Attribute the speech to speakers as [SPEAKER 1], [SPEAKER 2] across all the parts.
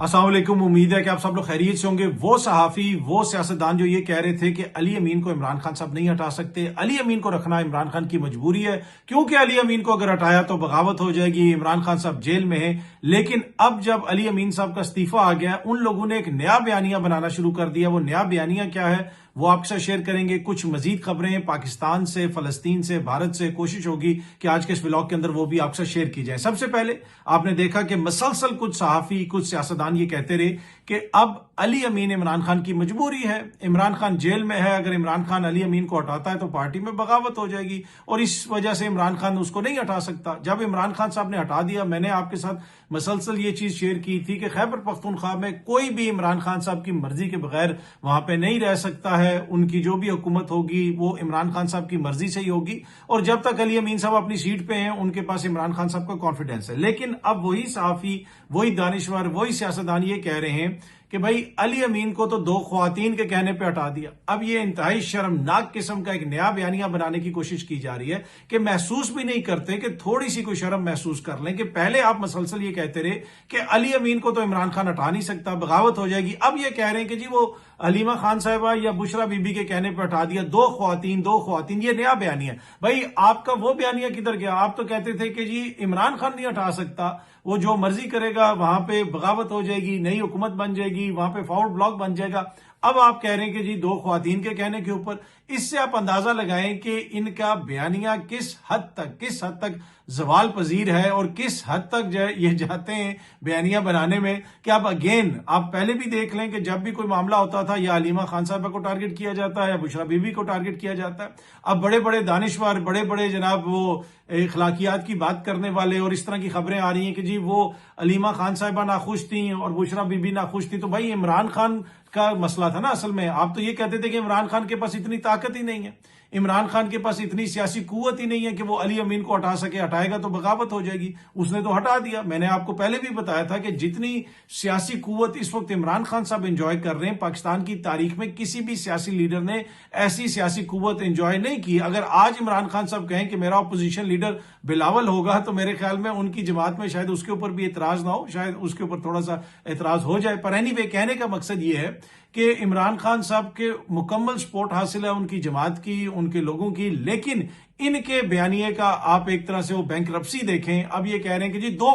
[SPEAKER 1] अस्सलाम वालेकुम। उम्मीद है कि आप सब लोग खैरियत से होंगे। वो सहाफी, वो सियासतदान जो ये कह रहे थे कि अली अमीन को इमरान खान साहब नहीं हटा सकते, अली अमीन को रखना इमरान खान की मजबूरी है, क्योंकि अली अमीन को अगर हटाया तो बगावत हो जाएगी, इमरान खान साहब जेल में है। लेकिन अब जब अली अमीन साहब का इस्तीफा आ गया, उन लोगों ने एक नया बयानिया बनाना शुरू कर दिया। वो नया बयानिया क्या है वो आपके साथ शेयर करेंगे। कुछ मजीद खबरें पाकिस्तान से, फलस्तीन से, भारत से कोशिश होगी कि आज के इस व्लॉग के अंदर वो भी आपके साथ शेयर की जाए। सबसे पहले आपने देखा कि मसलसल कुछ सहाफी, कुछ सियासतदान ये कहते रहे कि अब अली अमीन इमरान खान की मजबूरी है, इमरान खान जेल में है, अगर इमरान खान अली अमीन को हटाता है तो पार्टी में बगावत हो जाएगी और इस वजह से इमरान खान उसको नहीं हटा सकता। जब इमरान खान साहब ने हटा दिया, मैंने आपके साथ मसलसल ये चीज शेयर की थी कि खैबर पख्तूनख्वा में कोई भी इमरान खान साहब की मर्जी के बगैर वहां पे नहीं रह सकता है। उनकी जो भी हुकूमत होगी वो इमरान खान साहब की मर्जी से ही होगी और जब तक अली अमीन साहब अपनी सीट पे हैं उनके पास इमरान खान साहब का कॉन्फिडेंस है। लेकिन अब वही सहाफी, वही दानिशवर, वही सियासतदान ये कह रहे हैं कि भाई अली अमीन को तो दो ख्वातीन के कहने पे हटा दिया। अब ये इंतहाई शर्मनाक किस्म का एक नया बयानिया बनाने की कोशिश की जा रही है कि महसूस भी नहीं करते कि थोड़ी सी कोई शर्म महसूस कर लें कि पहले आप मसलसल ये कहते रहे कि अली अमीन को तो इमरान खान हटा नहीं सकता, बगावत हो जाएगी। अब ये कह रहे हैं कि जी वो हलीमा खान साहिबा या बुशरा बीबी के कहने पर हटा दिया, दो ख्वातीन। ये नया बयानिया। भाई आपका वो बयानिया किधर गया? आप तो कहते थे कि जी इमरान खान नहीं हटा सकता, वो जो मर्जी करेगा वहां पे बगावत हो जाएगी, नई हुकूमत बन जाएगी, वहां पे फॉरवर्ड ब्लॉक बन जाएगा। अब आप कह रहे हैं कि जी दो ख्वातीन के कहने के ऊपर। इससे आप अंदाजा लगाएं कि इनका बयानिया किस हद तक जवाल पजीर है और किस हद तक जो है ये जाते हैं बयानिया बनाने में कि अब अगेन आप पहले भी देख लें कि जब भी कोई मामला होता था या हलीमा खान साहबा को टारगेट किया जाता है या बुशरा बीबी को टारगेट किया जाता है। अब बड़े बड़े दानिशवर, बड़े बड़े जनाब वो अखलाकियात की बात करने वाले और इस तरह की खबरें आ रही हैं कि जी वो हलीमा खान साहिबा नाखुश थी और बुशरा बीबी नाखुश थी। तो भाई इमरान खान का मसला था ना असल में। आप तो ये कहते थे कि इमरान खान के पास इतनी ताकत ही नहीं है, इमरान खान के पास इतनी सियासी कुव्वत ही नहीं है कि वो अली अमीन को हटा सके, हटाएगा तो बगावत हो जाएगी। उसने तो हटा दिया। मैंने आपको पहले भी बताया था कि जितनी सियासी कुव्वत इस वक्त इमरान खान साहब एंजॉय कर रहे हैं, पाकिस्तान की तारीख में किसी भी सियासी लीडर ने ऐसी सियासी कुव्वत एंजॉय नहीं की। अगर आज इमरान खान साहब कहें कि मेरा अपोजिशन लीडर बिलावल होगा तो मेरे ख्याल में उनकी जमात में शायद उसके ऊपर भी एतराज ना हो, शायद उसके ऊपर थोड़ा सा एतराज हो जाए। पर एनीवे कहने का मकसद ये है कि इमरान खान साहब के मुकम्मल सपोर्ट हासिल है उनकी जमात की, उनके लोगों की। लेकिन इनके बयानिए का आप एक तरह से वो बैंकरप्सी देखें। अब ये कह रहे हैं कि जी दो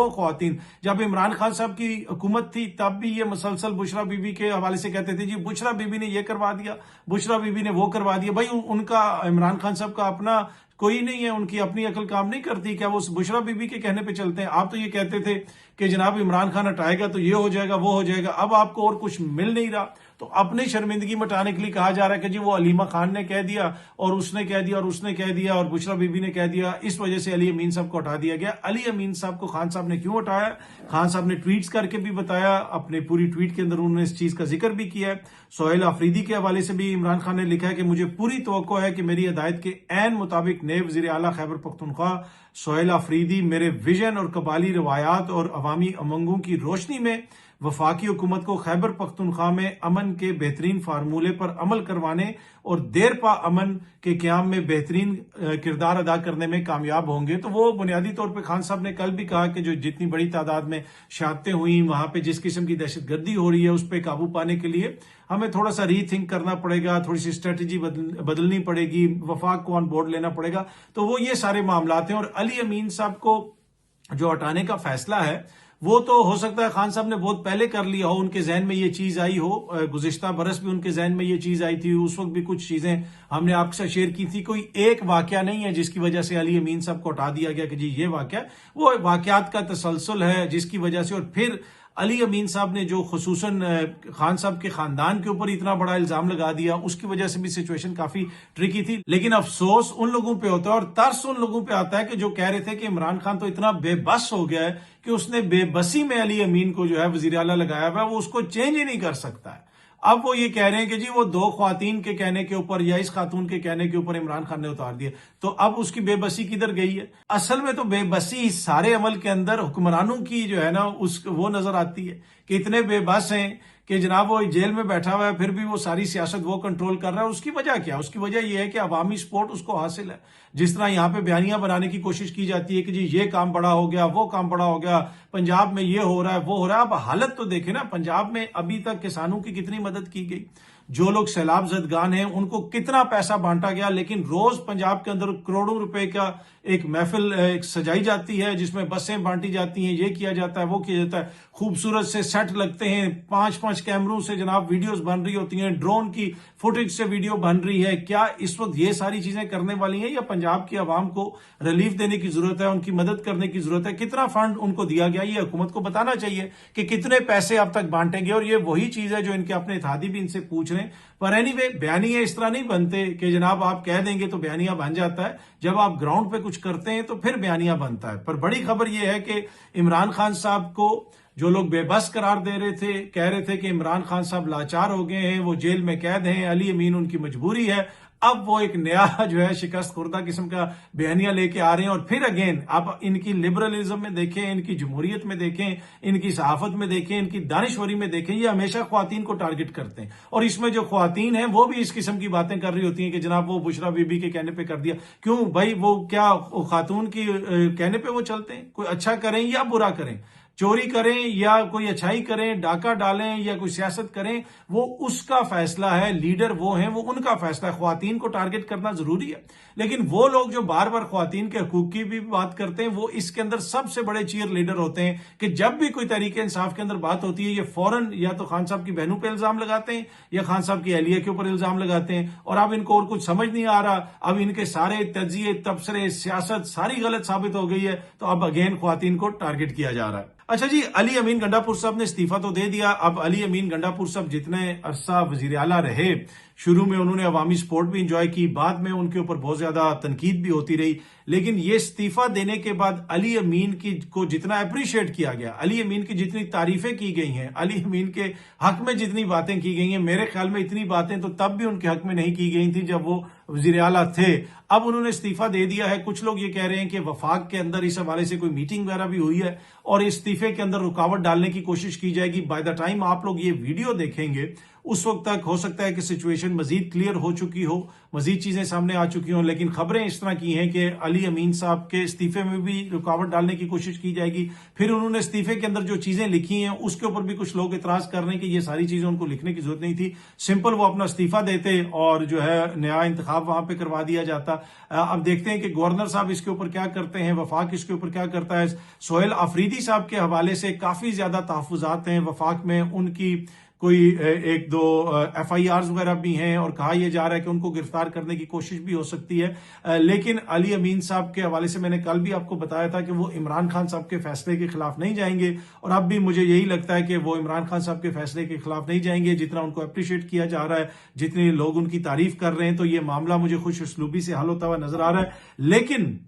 [SPEAKER 1] ख्वातीन। जब इमरान खान साहब की हुकूमत थी तब भी ये मसलसल बुशरा बीबी के हवाले से कहते थे जी बुशरा बीबी ने ये करवा दिया, बुशरा बीबी ने वो करवा दिया। भाई उनका इमरान खान साहब का अपना कोई नहीं है, उनकी अपनी अकल काम नहीं करती क्या? वो बुशरा बीबी के कहने पे चलते हैं। आप तो ये कहते थे कि जनाब इमरान खान हटाएगा तो ये हो जाएगा, वो हो जाएगा। अब आपको और कुछ मिल नहीं रहा तो अपनी शर्मिंदगी मिटाने के लिए कहा जा रहा है कि जी वो हलीमा खान ने कह दिया और उसने कह दिया और उसने कह दिया और बुशरा बीबी ने कह दिया, इस वजह से अली अमीन साहब को हटा दिया गया। अली अमीन साहब को खान साहब ने क्यों हटाया? खान साहब ने ट्वीट्स करके भी बताया, अपने पूरी ट्वीट के अंदर उन्होंने इस चीज का जिक्र भी किया है। सोहेल आफरीदी के हवाले से भी इमरान खान ने लिखा है कि मुझे पूरी तवक्को है कि मेरी हिदायत के ऐन मुताबिक नए वज़ीर आला खैबर पख्तूनख्वा सोहेल आफरीदी मेरे विजन और कबाली रवायात और अवामी उमंगों की रोशनी में वफाकी हुकूमत को खैबर पख्तूनख्वा में अमन के बेहतरीन फार्मूले पर अमल करवाने और देरपा अमन के क्याम में बेहतरीन किरदार अदा करने में कामयाब होंगे। तो वो बुनियादी तौर पे खान साहब ने कल भी कहा कि जो जितनी बड़ी तादाद में शहादतें हुई, वहां पे जिस किस्म की दहशतगर्दी हो रही है उस पर काबू पाने के लिए हमें थोड़ा सा रीथिंक करना पड़ेगा, थोड़ी सी स्ट्रेटेजी बदलनी पड़ेगी, वफाक को ऑन बोर्ड लेना पड़ेगा। तो वो ये सारे मामलात हैं। और अली अमीन साहब को जो हटाने का फैसला है वो तो हो सकता है खान साहब ने बहुत पहले कर लिया हो, उनके जहन में ये चीज आई हो, गुज़िश्ता बरस भी उनके जहन में ये चीज आई थी, उस वक्त भी कुछ चीजें हमने आपके साथ शेयर की थी। कोई एक वाकया नहीं है जिसकी वजह से अली अमीन साहब को हटा दिया गया कि जी ये वाकया, वो वाकयात का तसलसल है जिसकी वजह से। और फिर अली अमीन साहब ने जो खुसूसन खान साहब के खानदान के ऊपर इतना बड़ा इल्जाम लगा दिया, उसकी वजह से भी सिचुएशन काफी ट्रिकी थी। लेकिन अफसोस उन लोगों पे होता है और तरस उन लोगों पे आता है कि जो कह रहे थे कि इमरान खान तो इतना बेबस हो गया है कि उसने बेबसी में अली अमीन को जो है वजीर आला लगाया हुआ है, वो उसको चेंज ही नहीं कर सकता है। अब वो ये कह रहे हैं कि जी वो दो ख्वातीन के कहने के ऊपर या इस खातून के कहने के ऊपर इमरान खान ने उतार दिया। तो अब उसकी बेबसी किधर गई है? असल में तो बेबसी इस सारे अमल के अंदर हुक्मरानों की जो है ना वो नजर आती है कि इतने बेबस हैं کہ جناب وہ जेल में बैठा हुआ है, फिर भी वो सारी सियासत वो कंट्रोल कर रहा है. उसकी वजह क्या है? उसकी वजह ये है कि अवामी सपोर्ट उसको हासिल है. जिस तरह यहाँ पे बयानियां बनाने की कोशिश की जाती है कि जी ये काम बड़ा हो गया, वो काम बड़ा हो गया, पंजाब में ये हो रहा है, वो हो रहा है. अब हालत तो देखे ना, पंजाब में अभी तक किसानों की कितनी मदद की गई, जो लोग सैलाब जदगान हैं उनको कितना पैसा बांटा गया, लेकिन रोज पंजाब के अंदर करोड़ों रुपए का एक महफिल सजाई जाती है जिसमें बसें बांटी जाती हैं, ये किया जाता है, वो किया जाता है, खूबसूरत से सेट लगते हैं, 5-5 कैमरों से जनाब वीडियोस बन रही होती हैं, ड्रोन की फुटेज से वीडियो बन रही है. क्या इस वक्त ये सारी चीजें करने वाली हैं या पंजाब की आवाम को रिलीफ देने की जरूरत है, उनकी मदद करने की जरूरत है? कितना फंड उनको दिया गया, ये हुकूमत को बताना चाहिए कि कितने पैसे अब तक बांटेंगे. और ये वही चीज है जो इनके अपने इत्तेहादी भी इनसे पूछ रहे हैं. पर एनीवे, बयानियां इस तरह नहीं बनते कि जनाब आप कह देंगे तो बयानियां बन जाता है. जब आप ग्राउंड पे कुछ करते हैं तो फिर बयानियां बनता है. पर बड़ी खबर यह है कि इमरान खान साहब को जो लोग बेबस करार दे रहे थे, कह रहे थे कि इमरान खान साहब लाचार हो गए हैं, वो जेल में कैद हैं, अली अमीन उनकी मजबूरी है, अब वो एक नया जो है शिकस्त खुर्दा किस्म का बयानिया लेके आ रहे हैं. और फिर अगेन आप इनकी लिबरलिज्म में देखें, इनकी जमहूरियत में देखें, इनकी सहाफत में देखें, इनकी दानिशवरी में देखें, ये हमेशा ख्वातीन को टारगेट करते हैं. और इसमें जो ख्वातीन हैं वो भी इस किस्म की बातें कर रही होती हैं कि जनाब वो बुशरा बीबी के कहने पे कर दिया. क्यों भाई, वो क्या खातून की कहने पे वो चलते हैं? कोई अच्छा करें या बुरा करें, चोरी करें या कोई अच्छाई करें, डाका डालें या कोई सियासत करें, वो उसका फैसला है. लीडर वो हैं, वो उनका फैसला है. ख्वातीन को टारगेट करना जरूरी है, लेकिन वो लोग जो बार बार ख्वातीन के हकूक की भी बात करते हैं, वो इसके अंदर सबसे बड़े चीयर लीडर होते हैं कि जब भी कोई तहरीक इंसाफ के अंदर बात होती है, ये फौरन या तो खान साहब की बहनों पर इल्जाम लगाते हैं या खान साहब की अहलिया के ऊपर इल्जाम लगाते हैं. और अब इनको और कुछ समझ नहीं आ रहा, अब इनके सारे तजिए, तबसरे, सियासत सारी गलत साबित हो गई है, तो अब अगेन ख्वातीन को टारगेट किया जा रहा है. अच्छा जी, अली अमीन गंडापुर साहब ने इस्तीफा तो दे दिया. अब अली अमीन गंडापुर साहब जितने अरसा वजीर आला रहे, शुरू में उन्होंने अवामी सपोर्ट भी इंजॉय की, बाद में उनके ऊपर बहुत ज्यादा तनकीद भी होती रही, लेकिन ये इस्तीफा देने के बाद अली अमीन की को जितना अप्रिशिएट किया गया, अली अमीन की जितनी तारीफें की गई हैं, अली अमीन के हक में जितनी बातें की गई हैं, मेरे ख्याल में इतनी बातें तो तब भी उनके हक में नहीं की गई थी जब वो वजीर आला थे. अब उन्होंने इस्तीफा दे दिया है. कुछ लोग ये कह रहे हैं कि वफाक के अंदर इस हवाले से कोई मीटिंग वगैरह भी हुई है और इस्तीफे के अंदर रुकावट डालने की कोशिश की जाएगी. बाय द टाइम आप लोग ये वीडियो देखेंगे उस वक्त तक हो सकता है कि सिचुएशन मजीद क्लियर हो चुकी हो, मजीद चीजें सामने आ चुकी हों, लेकिन खबरें इस तरह की हैं कि अली अमीन साहब के इस्तीफे में भी रुकावट डालने की कोशिश की जाएगी. फिर उन्होंने इस्तीफे के अंदर जो चीजें लिखी हैं उसके ऊपर भी कुछ लोग इतराज कर रहे हैं कि ये सारी चीजें उनको लिखने की जरूरत नहीं थी, सिंपल वो अपना इस्तीफा देते और जो है नया इंतखाब वहां पे करवा दिया जाता. अब देखते हैं कि गवर्नर साहब इसके ऊपर क्या करते हैं, वफाक इसके ऊपर क्या करता है. सोहेल अफरीदी साहब के हवाले से काफी ज्यादा तहफुजात हैं वफाक में, उनकी कोई 1-2 FIRs वगैरह भी हैं और कहा यह जा रहा है कि उनको गिरफ्तार करने की कोशिश भी हो सकती है. लेकिन अली अमीन साहब के हवाले से मैंने कल भी आपको बताया था कि वो इमरान खान साहब के फैसले के खिलाफ नहीं जाएंगे, और अब भी मुझे यही लगता है कि वो इमरान खान साहब के फैसले के खिलाफ नहीं जाएंगे. जितना उनको अप्रिशिएट किया जा रहा है, जितने लोग उनकी तारीफ कर रहे हैं, तो ये मामला मुझे खुश उसलूबी से हल होता हुआ नजर आ रहा है. लेकिन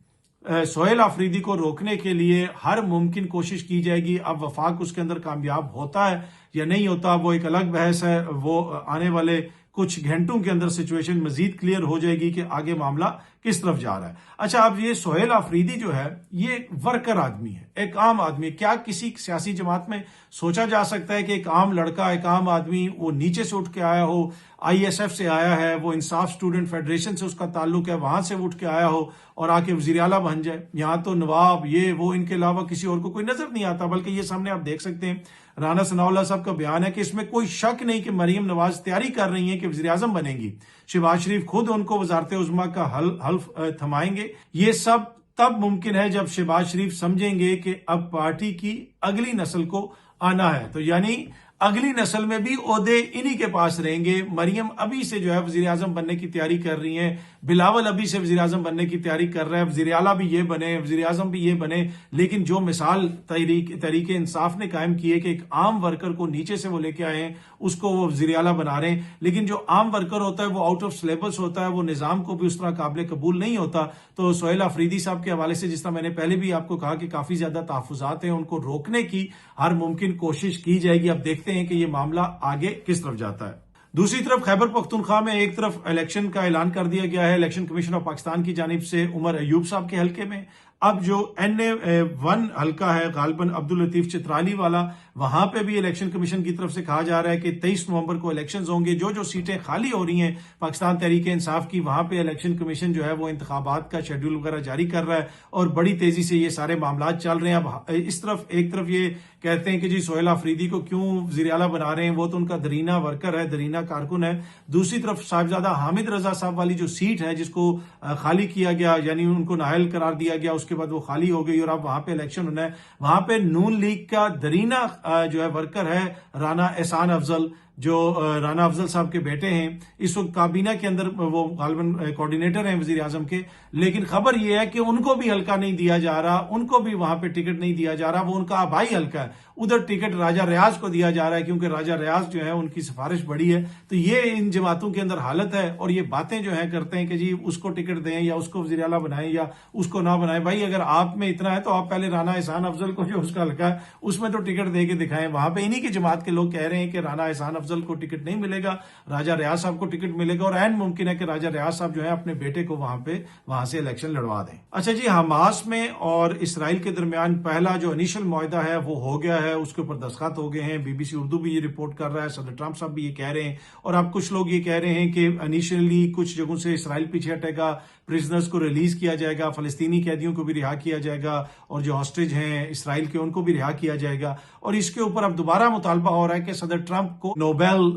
[SPEAKER 1] सोहेल अफरीदी को रोकने के लिए हर मुमकिन कोशिश की जाएगी. अब वफाक उसके अंदर कामयाब होता है या नहीं होता, वो एक अलग बहस है. वो आने वाले कुछ घंटों के अंदर सिचुएशन मजीद क्लियर हो जाएगी कि आगे मामला किस तरफ जा रहा है. अच्छा, अब ये सोहेल अफरीदी जो है ये वर्कर आदमी है, एक आम आदमी. क्या किसी सियासी जमात में सोचा जा सकता है कि एक आम लड़का, एक आम आदमी, वो नीचे से उठ के आया हो, ISF से आया है, वो इंसाफ स्टूडेंट फेडरेशन से उसका ताल्लुक है, वहां से उठ के आया हो और आके वजीर आला बन जाए? यहाँ तो नवाब ये वो इनके अलावा किसी और को कोई नजर नहीं आता. बल्कि ये सामने आप देख सकते हैं, राना सनाउल्लाह साहब का बयान है कि इसमें कोई शक नहीं कि मरियम नवाज तैयारी कर रही है कि वजीर आजम बनेंगी. शहबाज शरीफ खुद उनको वजारत उज़्मा का हल्फ थमाएंगे. ये सब तब मुमकिन है जब शहबाज शरीफ समझेंगे कि अब पार्टी की अगली नस्ल को आना है. तो यानी अगली नस्ल में भी ओहदे इन्हीं के पास रहेंगे. मरियम अभी से जो है वजीर आजम बनने की तैयारी कर रही हैं, बिलावल अभी से वजीर आजम बनने की तैयारी कर रहा है, वजीर आला भी ये बने, वजीर आजम भी ये बने. लेकिन जो मिसाल तहरीक इंसाफ ने कायम की है कि एक आम वर्कर को नीचे से वो लेके आए हैं, उसको वो वजीर आला बना रहे हैं. लेकिन जो आम वर्कर होता है वो आउट ऑफ सिलेबस होता है, वो निजाम को भी उस तरह काबिल कबूल नहीं होता. तो सोहेल अफरीदी साहब के हवाले से, जिस तरह मैंने पहले भी आपको कहा कि काफी ज्यादा तहफुजात हैं, उनको रोकने की हर मुमकिन कोशिश की जाएगी. अब देखते हैं कि ये मामला आगे किस तरफ जाता है. दूसरी तरफ खैबर पख्तूनख्वा में एक तरफ इलेक्शन का ऐलान कर दिया गया है इलेक्शन कमीशन ऑफ पाकिस्तान की जानिब से उमर अयूब साहब के हलके में. اب جو NA1 حلقہ ہے غالباً عبداللطیف چترالی والا، وہاں پہ بھی الیکشن کمیشن کی طرف سے کہا جا رہا ہے کہ 23 نومبر کو الیکشنز ہوں گے. جو سیٹیں خالی ہو رہی ہیں پاکستان تحریک انصاف کی، وہاں پہ الیکشن کمیشن جو ہے وہ انتخابات کا شیڈول وغیرہ جاری کر رہا ہے اور بڑی تیزی سے یہ سارے معاملات چل رہے ہیں. اب ایک طرف یہ کہتے ہیں کہ جی سہیل آفریدی کو کیوں وزیر اعلیٰ بنا رہے ہیں، وہ تو ان کا درینہ ورکر ہے، درینہ کارکن ہے. دوسری طرف صاحبزادہ حامد رضا صاحب والی جو سیٹ ہے جس کو خالی کیا گیا، یعنی ان کو نااہل قرار دیا گیا، اس کے بعد وہ خالی ہو گئی اور اب وہاں پہ الیکشن ہونا ہے. وہاں پہ نون لیگ کا درینہ جو ہے ورکر ہے رانا احسان افضل، جو رانا افضل صاحب کے بیٹے ہیں. اس وقت کابینہ کے اندر وہ غالباً کوارڈینیٹر ہیں وزیر اعظم کے. لیکن خبر یہ ہے کہ ان کو بھی حلقہ نہیں دیا جا رہا، ان کو بھی وہاں پہ ٹکٹ نہیں دیا جا رہا. وہ ان کا آبائی حلقہ ہے، ادھر ٹکٹ راجہ ریاض کو دیا جا رہا ہے کیونکہ راجہ ریاض جو ہے ان کی سفارش بڑی ہے. تو یہ ان جماعتوں کے اندر حالت ہے اور یہ باتیں جو ہیں کرتے ہیں کہ جی اس کو ٹکٹ دیں یا اس کو وزیر اعلیٰ بنائیں یا اس کو نہ بنائیں. بھائی اگر آپ میں اتنا ہے تو آپ پہلے رانا احسان افضل کو جو اس کا حلقہ ہے اس میں تو ٹکٹ دے کے دکھائیں. وہاں پہ انہی کی جماعت کے لوگ کہہ رہے ہیں کہ رانا احسان افضل کو ٹکٹ نہیں ملے گا، راجہ ریاض صاحب کو ٹکٹ ملے گا اور عین ممکن ہے کہ راجہ ریاض صاحب جو ہے اپنے بیٹے کو وہاں سے الیکشن لڑوا دیں. اچھا جی، حماس میں اور اسرائیل کے درمیان پہلا جو انیشل معاہدہ ہے وہ ہو گیا ہے، اس کے اوپر دستخط ہو گئے ہیں. BBC اردو بھی یہ رپورٹ کر رہا ہے، صدر ٹرمپ صاحب بھی یہ کہہ رہے ہیں اور اب کچھ لوگ یہ کہہ رہے ہیں کہ انیشلی کچھ جگہوں سے اسرائیل پیچھے ہٹے گا، پرزنرز کو ریلیز کیا جائے گا، فلسطینی قیدیوں کو بھی رہا کیا جائے گا اور جو ہاسٹیج ہیں اسرائیل کے ان کو بھی رہا کیا جائے گا. اور اس کے اوپر اب دوبارہ مطالبہ ہو رہا ہے کہ صدر ٹرمپ کو نوبیل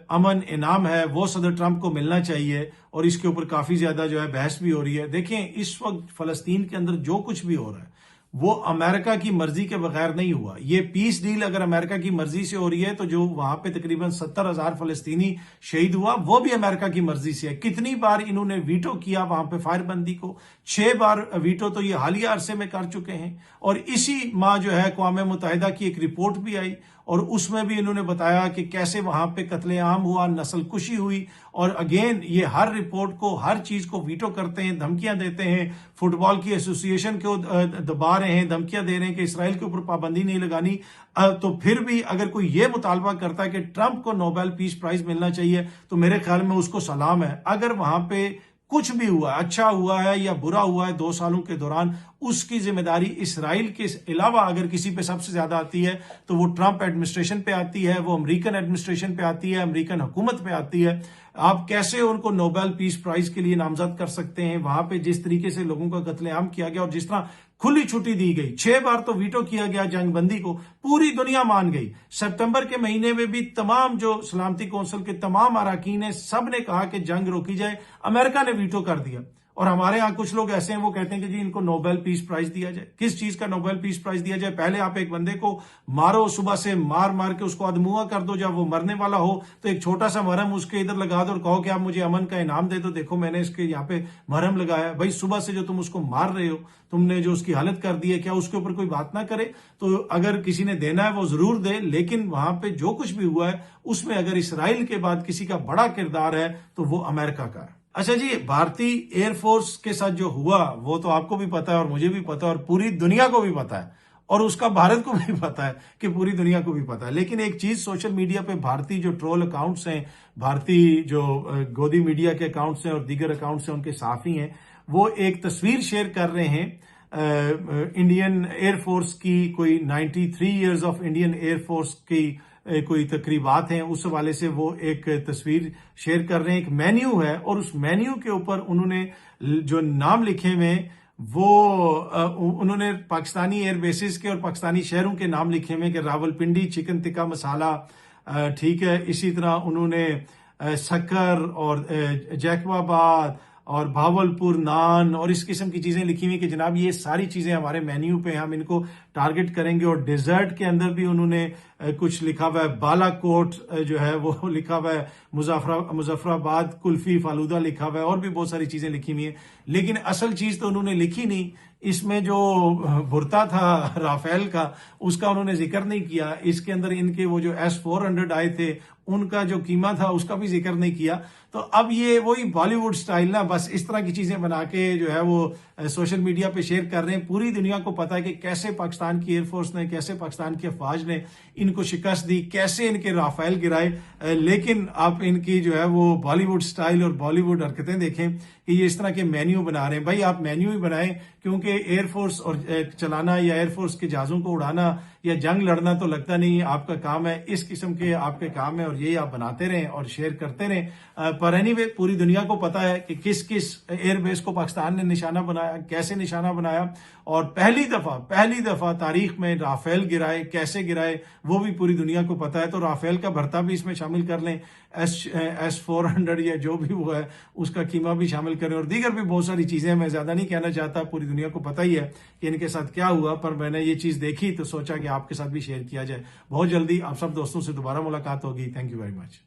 [SPEAKER 1] امن انعام ہے وہ صدر ٹرمپ کو ملنا چاہیے اور اس کے اوپر کافی زیادہ جو ہے بحث بھی ہو رہی ہے. دیکھیں اس وقت فلسطین کے اندر جو کچھ بھی ہو رہا ہے وہ امریکہ کی مرضی کے بغیر نہیں ہوا. یہ پیس ڈیل اگر امریکہ کی مرضی سے ہو رہی ہے تو جو وہاں پہ تقریباً 70,000 فلسطینی شہید ہوا وہ بھی امریکہ کی مرضی سے ہے. کتنی بار انہوں نے ویٹو کیا وہاں پہ فائر بندی کو، 6 بار ویٹو تو یہ حالیہ عرصے میں کر چکے ہیں. اور اسی ماہ جو ہے اقوام متحدہ کی ایک رپورٹ بھی آئی اور اس میں بھی انہوں نے بتایا کہ کیسے وہاں پہ قتل عام ہوا، نسل کشی ہوئی. اور اگین یہ ہر رپورٹ کو، ہر چیز کو ویٹو کرتے ہیں، دھمکیاں دیتے ہیں. فٹ بال کی ایسوسی ایشن کو دبا رہے ہیں، دھمکیاں دے رہے ہیں کہ اسرائیل کے اوپر پابندی نہیں لگانی. تو پھر بھی اگر کوئی یہ مطالبہ کرتا ہے کہ ٹرمپ کو نوبیل پیس پرائز ملنا چاہیے تو میرے خیال میں اس کو سلام ہے. اگر وہاں پہ کچھ بھی ہوا، اچھا ہوا ہے یا برا ہوا ہے 2 سالوں کے دوران، اس کی ذمہ داری اسرائیل کے علاوہ اگر کسی پہ سب سے زیادہ آتی ہے تو وہ ٹرمپ ایڈمنسٹریشن پہ آتی ہے، وہ امریکن ایڈمنسٹریشن پہ آتی ہے، امریکن حکومت پہ آتی ہے. آپ کیسے ان کو نوبیل پیس پرائز کے لیے نامزد کر سکتے ہیں؟ وہاں پہ جس طریقے سے لوگوں کا قتل عام کیا گیا اور جس طرح کھلی چھٹی دی گئی، 6 بار تو ویٹو کیا گیا جنگ بندی کو، پوری دنیا مان گئی. سپتمبر کے مہینے میں بھی تمام جو سلامتی کونسل کے تمام اراکین ہیں سب نے کہا کہ جنگ روکی جائے، امریکہ نے ویٹو کر دیا. اور ہمارے ہاں کچھ لوگ ایسے ہیں وہ کہتے ہیں کہ جی ان کو نوبیل پیس پرائز دیا جائے. کس چیز کا نوبیل پیس پرائز دیا جائے؟ پہلے آپ ایک بندے کو مارو، صبح سے مار کے اس کو ادموا کر دو، جب وہ مرنے والا ہو تو ایک چھوٹا سا مرہم اس کے ادھر لگا دو اور کہو کہ آپ مجھے امن کا انعام دے دو، دیکھو میں نے اس کے یہاں پہ مرہم لگایا. بھائی صبح سے جو تم اس کو مار رہے ہو، تم نے جو اس کی حالت کر دی ہے، کیا اس کے اوپر کوئی بات نہ کرے؟ تو اگر کسی نے دینا ہے وہ ضرور دے، لیکن وہاں پہ جو کچھ بھی ہوا ہے اس میں اگر اسرائیل کے بعد کسی کا بڑا کردار ہے تو وہ امریکہ کا ہے. اچھا جی، بھارتی ایئر فورس کے ساتھ جو ہوا وہ تو آپ کو بھی پتا ہے اور مجھے بھی پتا ہے اور پوری دنیا کو بھی پتا ہے اور اس کا بھارت کو بھی پتا ہے کہ پوری دنیا کو بھی پتا ہے. لیکن ایک چیز سوشل میڈیا پہ بھارتی جو ٹرول اکاؤنٹس ہیں، بھارتی جو گودی میڈیا کے اکاؤنٹس ہیں اور دیگر اکاؤنٹس ہیں، ان کے صحافی ہیں، وہ ایک تصویر شیئر کر رہے ہیں انڈین ایئر فورس کی، کوئی 93 years of Indian air force کی کوئی تقریبات ہیں، اس حوالے سے وہ ایک تصویر شیئر کر رہے ہیں. ایک مینیو ہے اور اس مینیو کے اوپر انہوں نے جو نام لکھے ہوئے وہ انہوں نے پاکستانی ایئر بیسز کے اور پاکستانی شہروں کے نام لکھے ہوئے کہ راولپنڈی چکن ٹکا مسالہ، ٹھیک ہے. اسی طرح انہوں نے سکر اور جیکب آباد اور بھاولپور نان اور اس قسم کی چیزیں لکھی ہوئی کہ جناب یہ ساری چیزیں ہمارے مینیو پہ، ہم ان کو ٹارگٹ کریں گے. اور ڈیزرٹ کے اندر بھی انہوں نے کچھ لکھا ہوا ہے، بالا کوٹ جو ہے وہ لکھا ہوا ہے، مظفر آباد کلفی فالودہ لکھا ہوا ہے اور بھی بہت ساری چیزیں لکھی ہوئی ہیں. لیکن اصل چیز تو انہوں نے لکھی نہیں. اس میں جو بھرتا تھا رافیل کا، اس کا انہوں نے ذکر نہیں کیا. اس کے اندر ان کے وہ جو S-400 آئے تھے ان کا جو قیمہ تھا اس کا بھی ذکر نہیں کیا. تو اب یہ وہی بالی ووڈ سٹائل نا، بس اس طرح کی چیزیں بنا کے جو ہے وہ سوشل میڈیا پہ شیئر کر رہے ہیں. پوری دنیا کو پتا ہے کہ کیسے پاکستان پاکستان کی ایئر فورس نے، کیسے پاکستان کی افواج نے ان کو شکست دی، کیسے ان کے رافیل گرائے، لیکن آپ ان کی جو ہے وہ بالی ووڈ سٹائل اور بالی ووڈ حرکتیں دیکھیں کہ یہ اس طرح کے مینیو بنا رہے ہیں. بھائی آپ مینیو ہی بنائیں، کیونکہ ایئر فورس اور چلانا یا ایئر فورس کے جہازوں کو اڑانا یا جنگ لڑنا تو لگتا نہیں آپ کا کام ہے. اس قسم کے آپ کے کام ہے اور یہی آپ بناتے رہیں اور شیئر کرتے رہیں. پر اینی وے پوری دنیا کو پتا ہے کہ کس کس ایئر بیس کو پاکستان نے نشانہ بنایا، کیسے نشانہ بنایا، اور پہلی دفعہ تاریخ میں رافیل گرائے، کیسے گرائے وہ بھی پوری دنیا کو پتا ہے. تو رافیل کا بھرتا بھی اس میں شامل کر لیں، S-400 یا جو بھی وہ ہے اس کا قیمہ بھی شامل کریں، اور دیگر بھی بہت ساری چیزیں. میں زیادہ نہیں کہنا چاہتا، پوری دنیا کو پتہ ہی ہے کہ ان کے ساتھ کیا ہوا، پر میں نے یہ چیز دیکھی تو سوچا کہ آپ کے ساتھ بھی شیئر کیا جائے. بہت جلدی آپ سب دوستوں سے دوبارہ ملاقات ہوگی. Thank you very much.